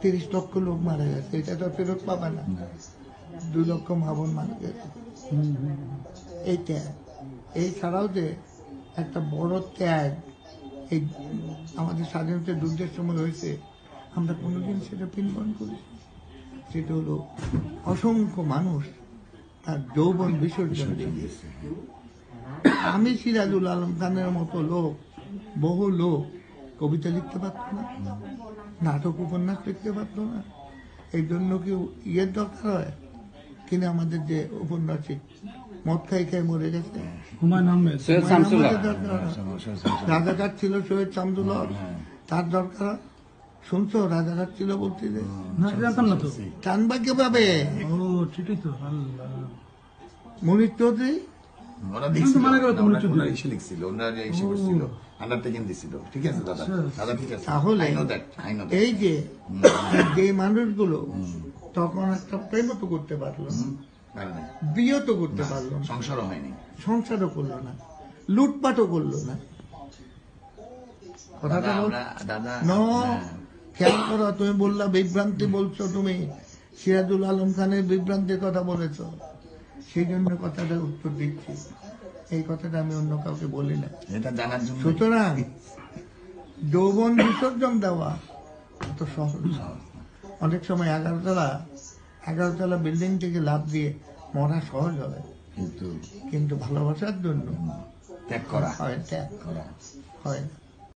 30 লক্ষ লোক মারা গেছে, এটা তো ফেরত পাবে না। 2 লক্ষ মা বোন মারা গেছে। এই ত্যাগ, এই ছাড়াও যে একটা বড় ত্যাগ এই আমাদের স্বাধীনতা যুদ্ধের সময় হয়েছে, আমরা কোনোদিন সেটা পিনপন করি। সেটা হলো অসংখ্য মানুষ তার যৌবন বিসর্জন দিয়েছে। আমি সিরাজুল আলম খানের মতো লোক, বহু লোক কবিতা লিখতে পারত না, নাটক উপন্যাস লিখতে পারত না। এই জন্য কি ইয়ের দরকার হয় কিনা? আমাদের যে উপন্যাসিক মদ খাই খাই মরে গেছে, রাজাঘাট ছিল সৈয়দ শামসুল হক, তার দরকার। শুনছো রাজাঘাট ছিল বলতে? টানবা কিভাবে? মনির চৌধুরী তাহলে এই যে মানুষগুলো তখন একটা প্রেমও তো করতে পারলো না, বিয়ে তো করতে পারলো না, সংসারও করলো না, লুটপাটও করলো না। কথাটা খেয়াল করো। তুমি বললা বিভ্রান্তি বলছো, তুমি সিরাজুল আলম খানের বিভ্রান্তির কথা বলেছ, সেই জন্য কথাটা উত্তর দিচ্ছি। এই কথাটা আমি অন্য কাউকে বলি না। সুতরাং যৌবন বিসর্জন দেওয়া এত সহজ। অনেক সময় 11তলা বিল্ডিং থেকে লাফ দিয়ে মরা সহজ হয়, কিন্তু ভালোবাসার জন্য ত্যাগ করা হয় না।